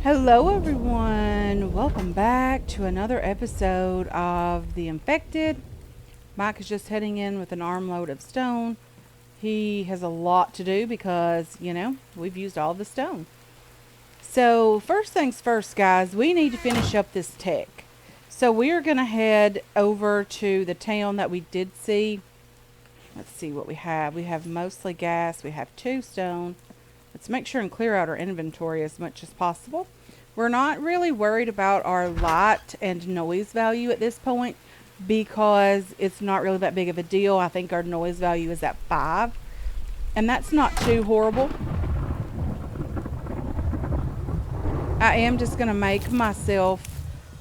Hello, everyone. Welcome back to another episode of The Infected. Mike is just heading in with an armload of stone. He has a lot to do because, we've used all the stone. So, first things first, guys, we need to finish up this tech. So, we are going to head over to the town that we did see. Let's see what we have. We have mostly gas, we have 2 stone. Let's make sure and clear out our inventory as much as possible. We're not really worried about our light and noise value at this point because it's not really that big of a deal. I think our noise value is at 5, and that's not too horrible. I am just going to make myself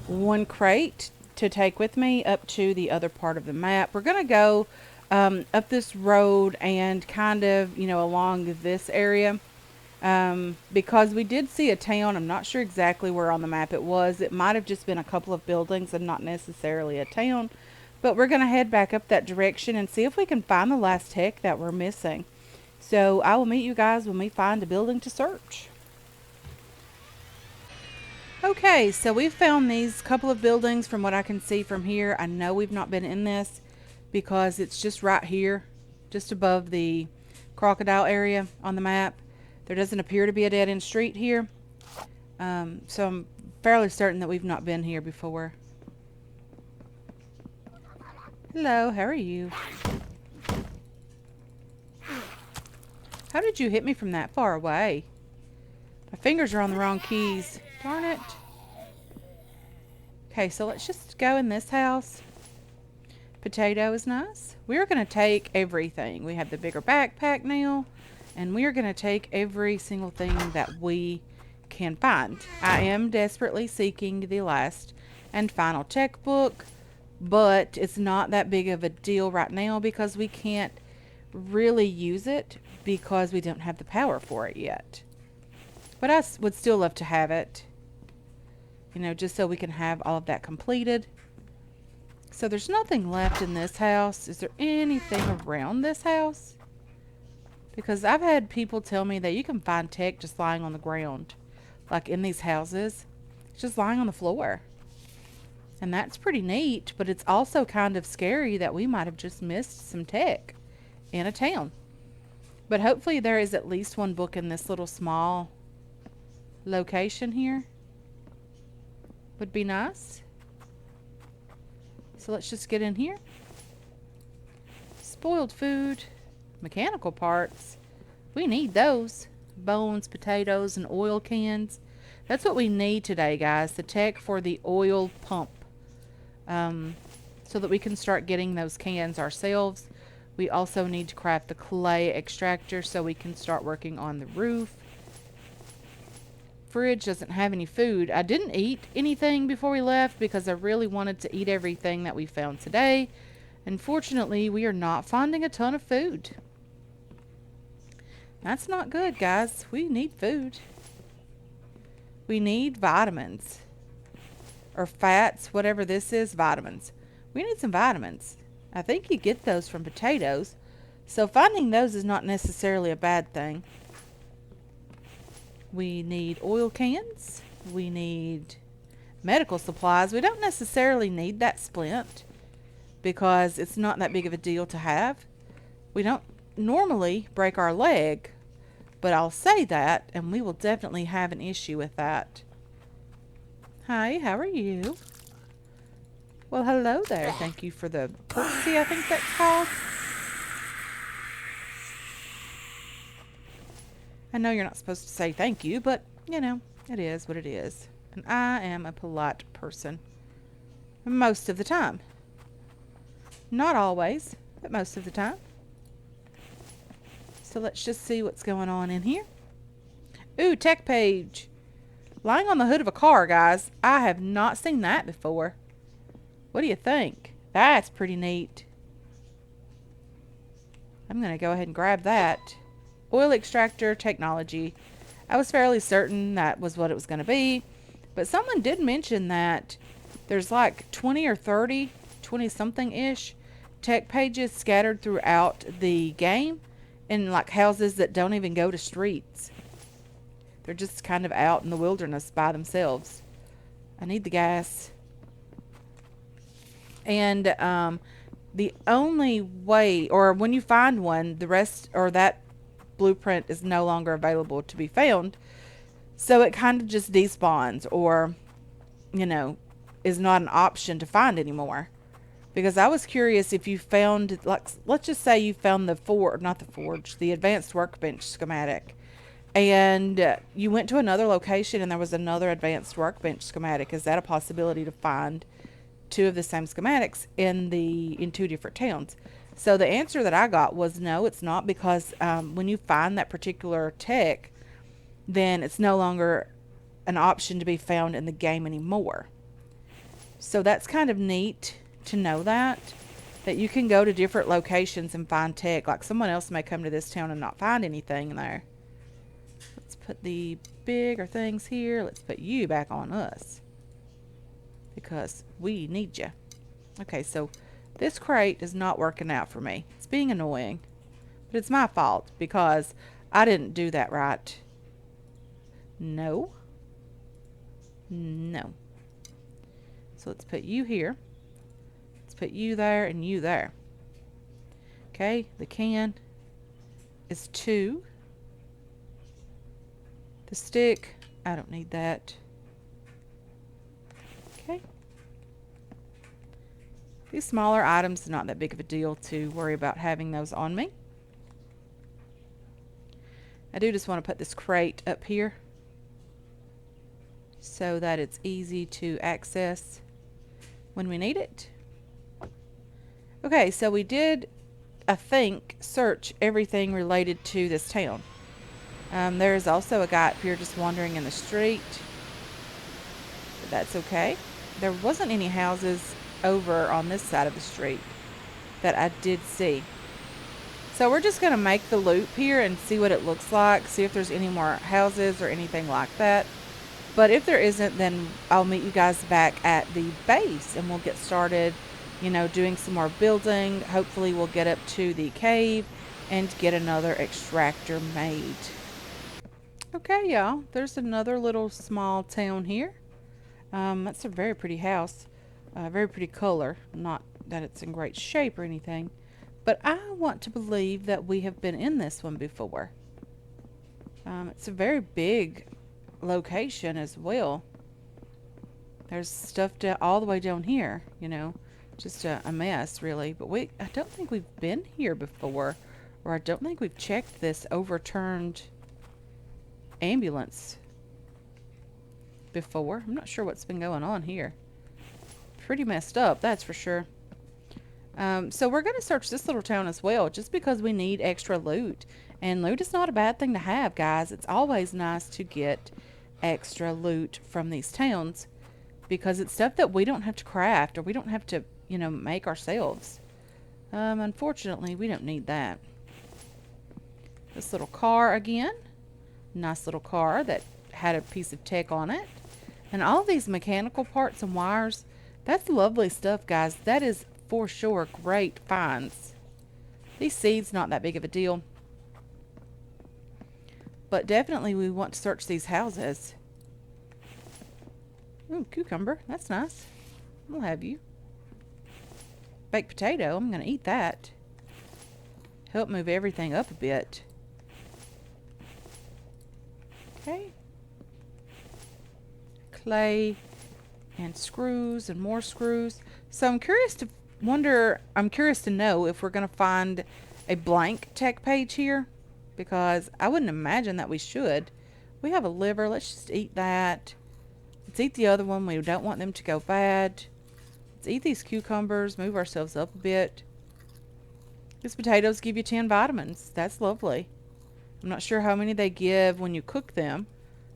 1 crate to take with me up to the other part of the map. We're going to go up this road and kind of, along this area. Because we did see a town. I'm not sure exactly where on the map it was. It might have just been a couple of buildings and not necessarily a town. But we're going to head back up that direction and see if we can find the last tech that we're missing. So I will meet you guys when we find a building to search. Okay, so we've found these couple of buildings from what I can see from here. I know we've not been in this because it's just right here, just above the crocodile area on the map. There doesn't appear to be a dead-end street here. So I'm fairly certain that we've not been here before. Hello, how are you? How did you hit me from that far away? My fingers are on the wrong keys. Darn it. Okay, so let's just go in this house. Potato is nice. We're going to take everything. We have the bigger backpack now. And we are going to take every single thing that we can find. I am desperately seeking the last and final tech book, but it's not that big of a deal right now because we can't really use it because we don't have the power for it yet. But I would still love to have it, just so we can have all of that completed. So there's nothing left in this house. Is there anything around this house? Because I've had people tell me that you can find tech just lying on the ground. Like in these houses. It's just lying on the floor. And that's pretty neat. But it's also kind of scary that we might have just missed some tech in a town. But hopefully there is at least 1 book in this little small location here. Would be nice. So let's just get in here. Spoiled food. Mechanical parts. We need those. Bones, potatoes, and oil cans. That's what we need today, guys. The tech for the oil pump. So that we can start getting those cans ourselves. We also need to craft the clay extractor so we can start working on the roof. Fridge doesn't have any food. I didn't eat anything before we left because I really wanted to eat everything that we found today. Unfortunately, we are not finding a ton of food. That's not good, guys. We need food. We need vitamins. Or fats, whatever this is, vitamins. We need some vitamins. I think you get those from potatoes. So finding those is not necessarily a bad thing. We need oil cans. We need medical supplies. We don't necessarily need that splint because it's not that big of a deal to have. We don't normally break our leg, but I'll say that, and we will definitely have an issue with that. Hi, how are you? Well, hello there. Thank you for the courtesy, I think that's called. I know you're not supposed to say thank you, but, it is what it is. And I am a polite person. Most of the time. Not always, but most of the time. So let's just see what's going on in here. Ooh, tech page. Lying on the hood of a car, guys. I have not seen that before. What do you think? That's pretty neat. I'm going to go ahead and grab that. Oil extractor technology. I was fairly certain that was what it was going to be. But someone did mention that there's like 20 or 30, 20-something-ish tech pages scattered throughout the game in like houses that don't even go to streets. They're just kind of out in the wilderness by themselves. I need the gas. And the only way, or when you find one, the rest, or that blueprint is no longer available to be found. So it kind of just despawns, or, you know, is not an option to find anymore. Because I was curious if you found, like, let's just say you found the advanced workbench schematic, and you went to another location and there was another advanced workbench schematic. Is that a possibility to find two of the same schematics in two different towns? So the answer that I got was no, it's not, because when you find that particular tech, then it's no longer an option to be found in the game anymore. So that's kind of neat to know that you can go to different locations and find tech. Like, someone else may come to this town and not find anything there. Let's put the bigger things here. Let's put you back on us, because we need you. Okay, so this crate is not working out for me. It's being annoying, but it's my fault because I didn't do that right. No. No. So let's put you here. Let's put you there and you there. Okay, the can is 2. The stick, I don't need that. Okay. These smaller items are not that big of a deal to worry about having those on me. I do just want to put this crate up here so that it's easy to access when we need it. Okay, so we did, I think, search everything related to this town. There's also a guy up here just wandering in the street, but that's okay. There wasn't any houses over on this side of the street that I did see. So we're just going to make the loop here and see what it looks like, see if there's any more houses or anything like that. But if there isn't, then I'll meet you guys back at the base and we'll get started, you know, doing some more building. Hopefully we'll get up to the cave and get another extractor made. Okay, y'all, there's another little small town here. That's a very pretty house, very pretty color. Not that it's in great shape or anything, but I want to believe that we have been in this one before. It's a very big location as well. There's stuff all the way down here, you know, just a mess really. But I don't think we've been here before, or I don't think we've checked this overturned ambulance before. I'm not sure what's been going on here. Pretty messed up, that's for sure. So we're going to search this little town as well, just because we need extra loot. And loot is not a bad thing to have, guys. It's always nice to get extra loot from these towns, because it's stuff that we don't have to craft, or we don't have to, you know, make ourselves. Unfortunately, we don't need that. This little car again. Nice little car that had a piece of tech on it. And all these mechanical parts and wires, that's lovely stuff, guys. That is for sure great finds. These seeds, not that big of a deal. But definitely we want to search these houses. Ooh, cucumber. That's nice. I'll have you. Baked potato. I'm going to eat that. Help move everything up a bit. Okay. Clay and screws and more screws. So I'm curious to know if we're going to find a blank tech page here, because I wouldn't imagine that we should. We have a liver. Let's just eat that. Let's eat the other one. We don't want them to go bad. Let's eat these cucumbers. Move ourselves up a bit. These potatoes give you 10 vitamins. That's lovely. I'm not sure how many they give when you cook them,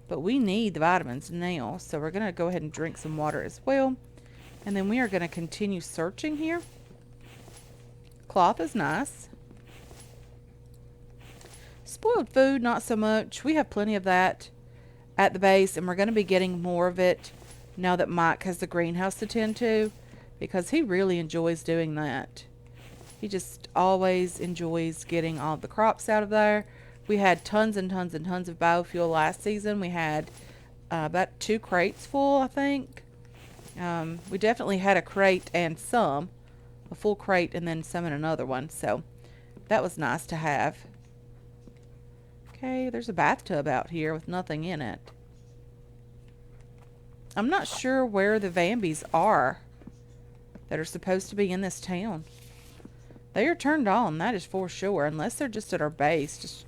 but we need the vitamins now. So we're going to go ahead and drink some water as well. And then we are going to continue searching here. Cloth is nice. Spoiled food, not so much. We have plenty of that at the base, and we're going to be getting more of it now that Mike has the greenhouse to tend to, because he really enjoys doing that. He just always enjoys getting all the crops out of there. We had tons and tons and tons of biofuel last season. We had about 2 crates full, I think. We definitely had a crate and some, a full crate and then some in another one. So that was nice to have. Okay, there's a bathtub out here with nothing in it. I'm not sure where the Vambies are that are supposed to be in this town. They are turned on, that is for sure, unless they're just at our base, just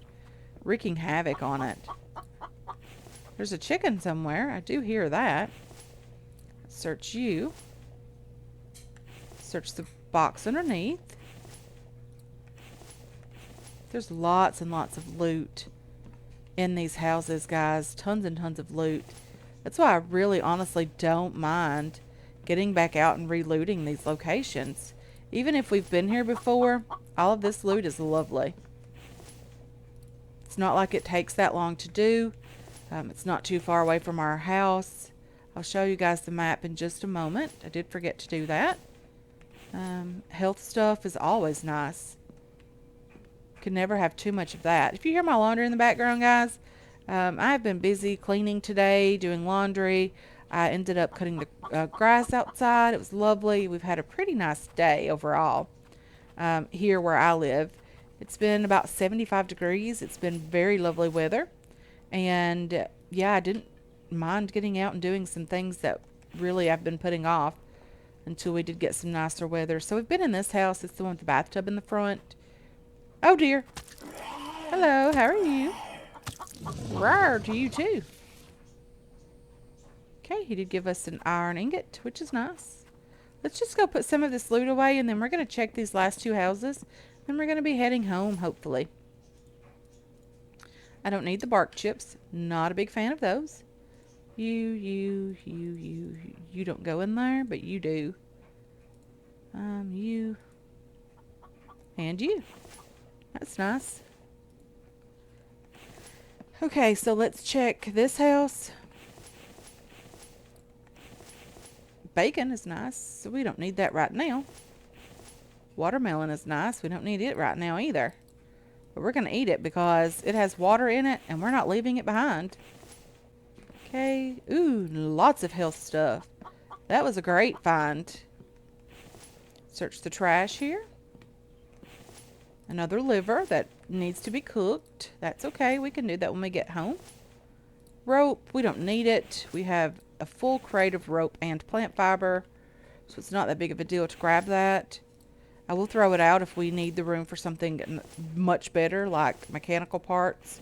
wreaking havoc on it. There's a chicken somewhere. I do hear that. Search you. Search the box underneath. There's lots and lots of loot in these houses, guys. Tons and tons of loot. That's why I really honestly don't mind getting back out and relooting these locations. Even if we've been here before, all of this loot is lovely. It's not like it takes that long to do. It's not too far away from our house. I'll show you guys the map in just a moment. I did forget to do that. Health stuff is always nice. Can never have too much of that. If you hear my laundry in the background, guys, I've been busy cleaning today, doing laundry. I ended up cutting the grass outside. It was lovely. We've had a pretty nice day overall here where I live. It's been about 75 degrees. It's been very lovely weather. And yeah, I didn't mind getting out and doing some things that really I've been putting off until we did get some nicer weather. So we've been in this house. It's the one with the bathtub in the front. Oh dear. Hello, how are you? Rawr to you too. Okay, he did give us an iron ingot, which is nice. Let's just go put some of this loot away, and then we're going to check these last 2 houses. Then we're going to be heading home, hopefully. I don't need the bark chips. Not a big fan of those. You don't go in there, but you do. You. And you. That's nice. Okay, so let's check this house. Bacon is nice, so we don't need that right now. Watermelon is nice. We don't need it right now either. But we're going to eat it because it has water in it and we're not leaving it behind. Okay. Ooh, lots of health stuff. That was a great find. Search the trash here. Another liver that needs to be cooked. That's okay. We can do that when we get home. Rope. We don't need it. We have a full crate of rope and plant fiber. So it's not that big of a deal to grab that. I will throw it out if we need the room for something much better, like mechanical parts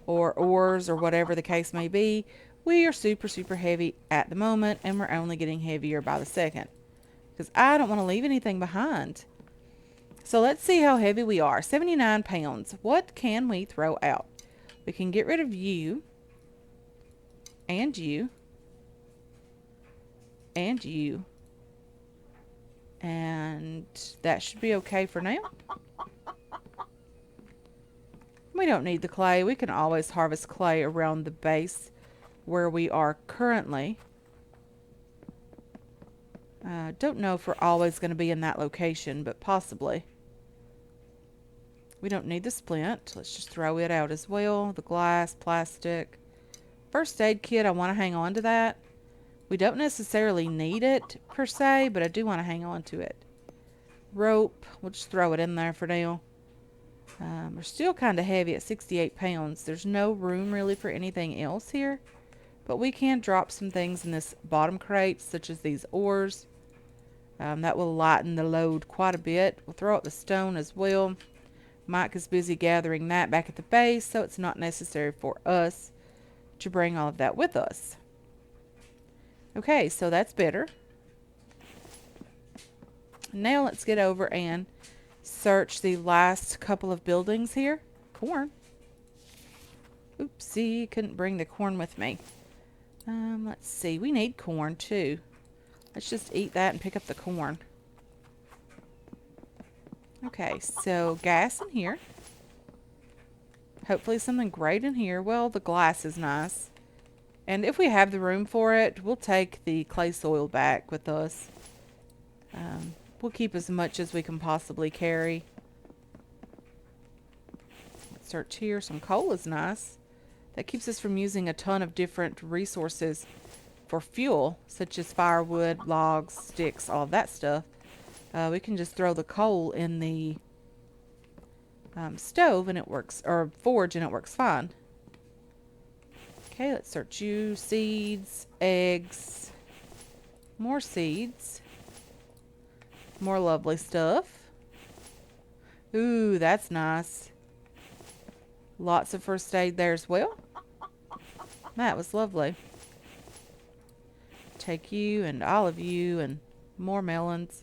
or oars or whatever the case may be. We are super, super heavy at the moment, and we're only getting heavier by the second because I don't want to leave anything behind. So let's see how heavy we are. 79 pounds. What can we throw out? We can get rid of you and you and you. And that should be okay for now. We don't need the clay. We can always harvest clay around the base where we are currently. Don't know if we're always going to be in that location, but possibly. We don't need the splint. Let's just throw it out as well. The glass, plastic. First aid kit, I want to hang on to that. We don't necessarily need it per se, but I do want to hang on to it. Rope, we'll just throw it in there for now. We're still kind of heavy at 68 pounds. There's no room really for anything else here, but we can drop some things in this bottom crate, such as these oars. That will lighten the load quite a bit. We'll throw up the stone as well. Mike is busy gathering that back at the base, so it's not necessary for us to bring all of that with us. Okay, so that's better. Now let's get over and search the last couple of buildings here. Corn. Oopsie, couldn't bring the corn with me. Let's see, we need corn too. Let's just eat that and pick up the corn. Okay, so gas in here. Hopefully something great in here. Well, the glass is nice. And if we have the room for it, we'll take the clay soil back with us. We'll keep as much as we can possibly carry. Search here. Some coal is nice. That keeps us from using a ton of different resources for fuel, such as firewood, logs, sticks, all of that stuff. We can just throw the coal in the stove and it works, or forge, and it works fine. Okay, let's search you. Seeds, eggs, more seeds, more lovely stuff. Ooh, that's nice. Lots of first aid there as well. That was lovely. Take you and all of you and more melons.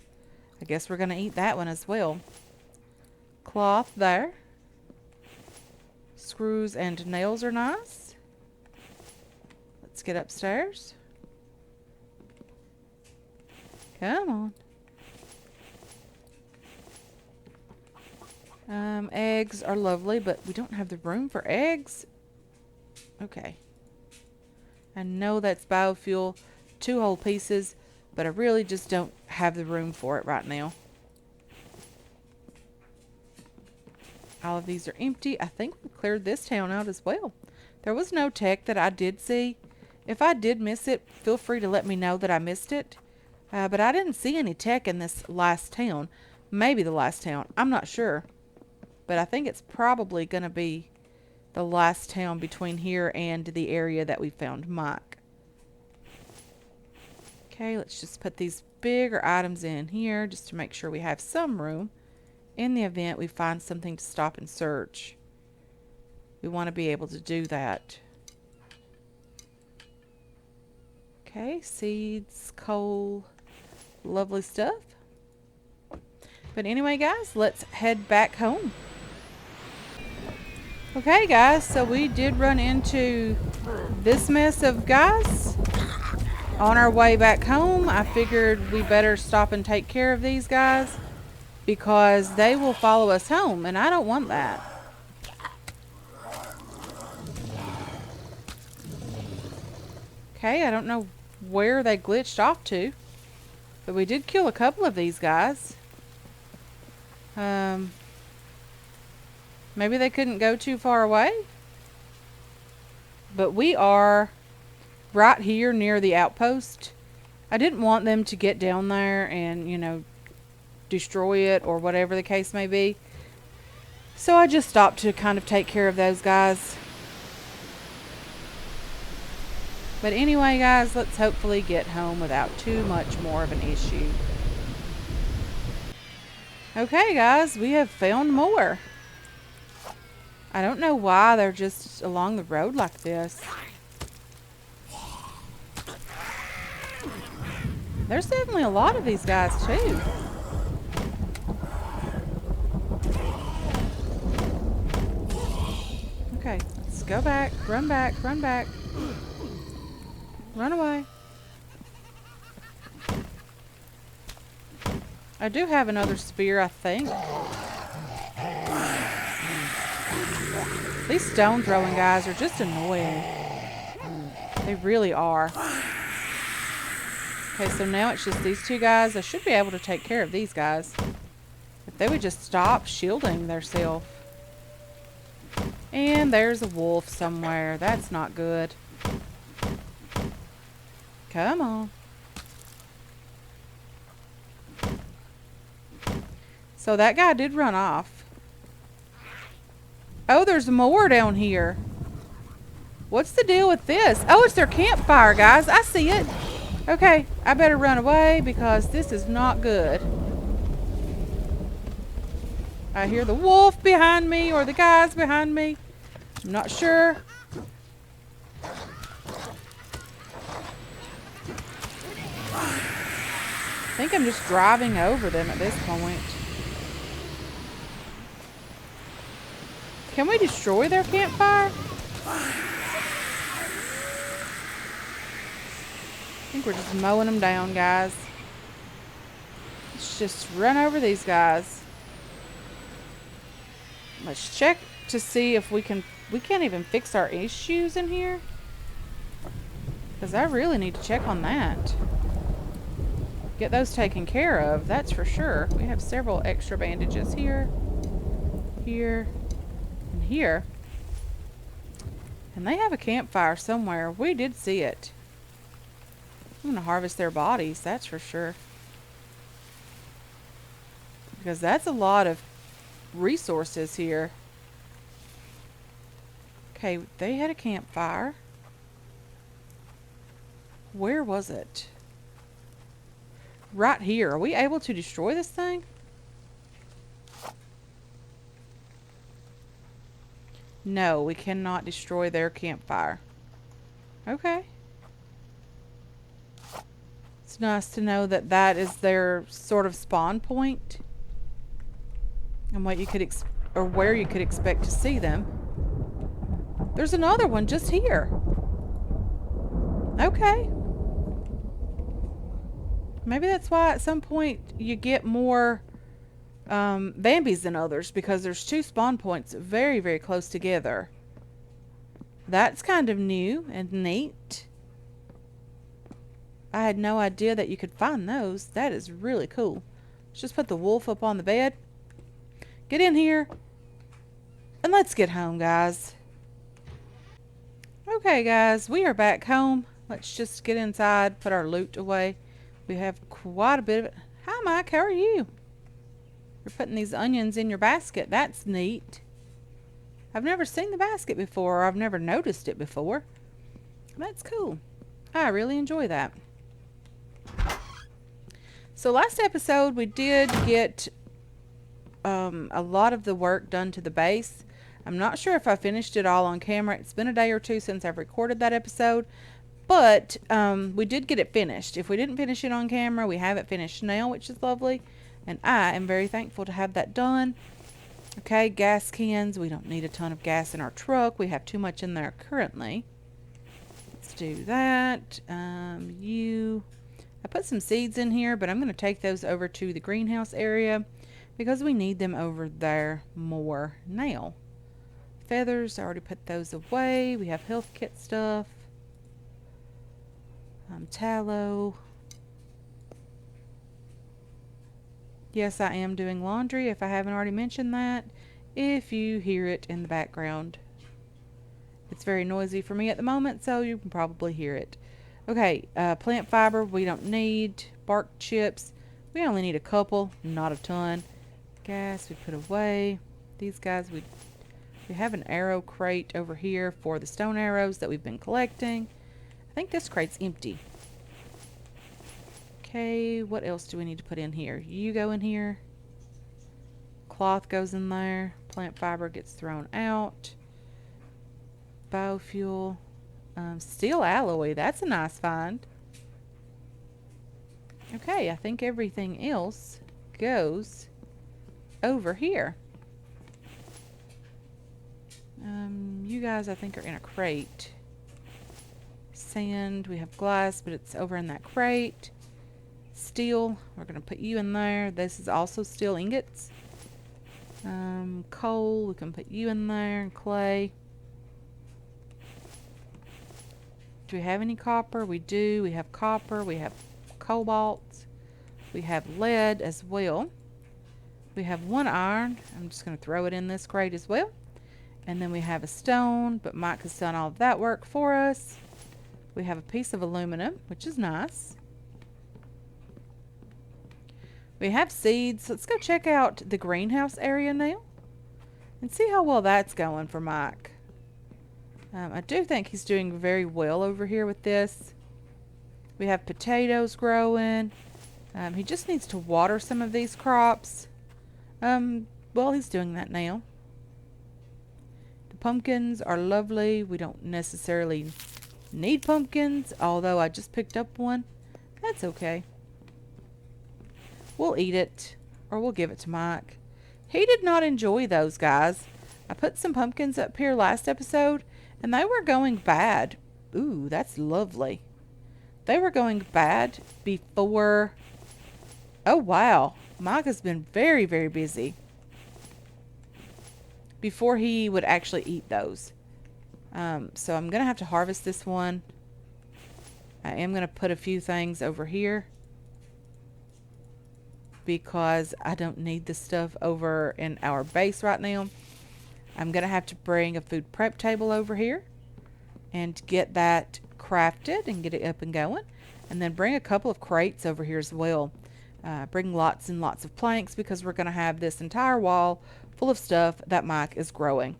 I guess we're going to eat that one as well. Cloth there. Screws and nails are nice. Let's get upstairs. Come on. Eggs are lovely, but we don't have the room for eggs. Okay. I know that's biofuel, 2 whole pieces, but I really just don't have the room for it right now. All of these are empty. I think we cleared this town out as well. There was no tech that I did see. If I did miss it, feel free to let me know that I missed it. But I didn't see any tech in this last town. Maybe the last town. I'm not sure. But I think it's probably going to be the last town between here and the area that we found Mike. Okay, let's just put these bigger items in here just to make sure we have some room in the event we find something to stop and search. We want to be able to do that. Okay, seeds, coal, lovely stuff. But anyway, guys, let's head back home. Okay, guys, so we did run into this mess of guys on our way back home. I figured we better stop and take care of these guys because they will follow us home, and I don't want that. Okay, I don't know where they glitched off to, but we did kill a couple of these guys. Maybe they couldn't go too far away. But we are right here near the outpost. I didn't want them to get down there and, you know, destroy it or whatever the case may be. So I just stopped to kind of take care of those guys. But anyway, guys, let's hopefully get home without too much more of an issue. Okay, guys, we have found more. I don't know why they're just along the road like this. There's definitely a lot of these guys, too. Okay, let's go back, run back, run back. Run away. I do have another spear, I think. These stone throwing guys are just annoying. They really are. Okay, so now it's just these 2 guys. I should be able to take care of these guys. If they would just stop shielding themselves. And there's a wolf somewhere. That's not good. Come on. So that guy did run off. Oh, there's more down here. What's the deal with this? Oh, it's their campfire, guys. I see it. Okay, I better run away because this is not good. I hear the wolf behind me or the guys behind me. I'm not sure. I think I'm just driving over them at this point. Can we destroy their campfire? I think we're just mowing them down, guys. Let's just run over these guys. Let's check to see if we can't even fix our issues in here. Because I really need to check on that. Get those taken care of, that's for sure. We have several extra bandages here. Here. in here. And they have a campfire somewhere. We did see it. I'm going to harvest their bodies, that's for sure. Because that's a lot of resources here. Okay, they had a campfire. Where was it? Right here. Are we able to destroy this thing? No, we cannot destroy their campfire. Okay. It's nice to know that that is their sort of spawn point. And what you could or where you could expect to see them. There's another one just here. Okay. Maybe that's why at some point you get more Vambies than others, because there's two spawn points very, very close together. That's kind of new and neat. I had no idea that you could find those. That is really cool. Let's just put the wolf up on the bed. Get in here. And let's get home, guys. Okay, guys, we are back home. Let's just get inside, put our loot away. We have quite a bit of it. Hi, Mike. How are you? You're putting these onions in your basket. That's neat. I've never seen the basket before, or I've never noticed it before. That's cool. I really enjoy that. So last episode, we did get a lot of the work done to the base. I'm not sure if I finished it all on camera. It's been a day or two since I've recorded that episode. But we did get it finished. If we didn't finish it on camera, we have it finished now, which is lovely. And I am very thankful to have that done. Okay, gas cans. We don't need a ton of gas in our truck. We have too much in there currently. Let's do that. I put some seeds in here, but I'm going to take those over to the greenhouse area because we need them over there more now. Feathers, I already put those away. We have health kit stuff. Tallow. Yes, I am doing laundry, if I haven't already mentioned that. If you hear it in the background. It's very noisy for me at the moment, so you can probably hear it. Okay, plant fiber we don't need. Bark chips. We only need a couple, not a ton. Gas we put away. These guys we have an arrow crate over here for the stone arrows that we've been collecting. I think this crate's empty. Okay, what else do we need to put in here? You go in here. Cloth goes in there. Plant fiber gets thrown out. Biofuel. Steel alloy. That's a nice find. Okay, I think everything else goes over here. You guys, I think, are in a crate. Sand, we have glass, but it's over in that crate. Steel, we're going to put you in there. This is also steel ingots. Coal, we can put you in there. And clay. Do we have any copper? We do. We have copper. We have cobalt. We have lead as well. We have one iron. I'm just going to throw it in this crate as well. And then we have a stone, but Mike has done all of that work for us. We have a piece of aluminum, which is nice. We have seeds. Let's go check out the greenhouse area now and see how well that's going for Mike. I do think he's doing very well over here with this. We have potatoes growing. He just needs to water some of these crops. Well, he's doing that now. The pumpkins are lovely. We don't necessarily need pumpkins, although I just picked up one. That's okay. We'll eat it, or we'll give it to Mike. He did not enjoy those, guys. I put some pumpkins up here last episode, and they were going bad. Ooh, that's lovely. They were going bad before... Oh, wow. Mike has been very, very busy before he would actually eat those. So I'm going to have to harvest this one. I am going to put a few things over here because I don't need the stuff over in our base right now. I'm going to have to bring a food prep table over here and get that crafted and get it up and going. And then bring a couple of crates over here as well. Bring lots and lots of planks because we're going to have this entire wall full of stuff that Mike is growing.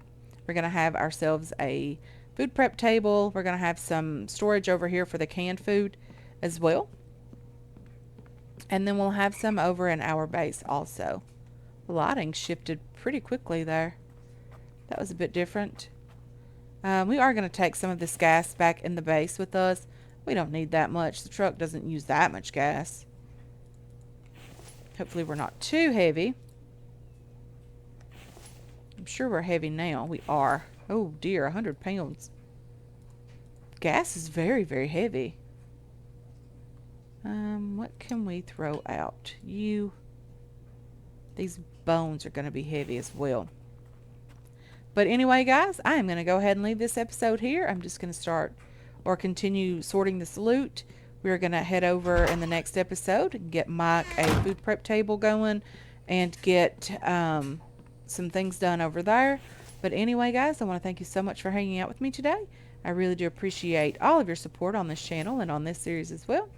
We're going to have ourselves a food prep table. We're going to have some storage over here for the canned food as well. And then we'll have some over in our base also. The lighting shifted pretty quickly there. That was a bit different. We are going to take some of this gas back in the base with us. We don't need that much. The truck doesn't use that much gas. Hopefully we're not too heavy. I'm sure we're heavy now. We are. Oh dear, 100 pounds. Gas is very, very heavy. What can we throw out? These bones are going to be heavy as well. But anyway, guys, I am going to go ahead and leave this episode here. I'm just going to start or continue sorting this loot. We're going to head over in the next episode and get Mike a food prep table going and get some things done over there. But anyway, guys, I want to thank you so much for hanging out with me today. I really do appreciate all of your support on this channel and on this series as well.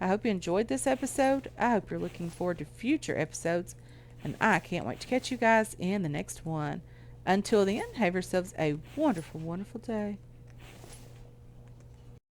I hope you enjoyed this episode. I hope you're looking forward to future episodes. And I can't wait to catch you guys in the next one. Until then, have yourselves a wonderful, wonderful day.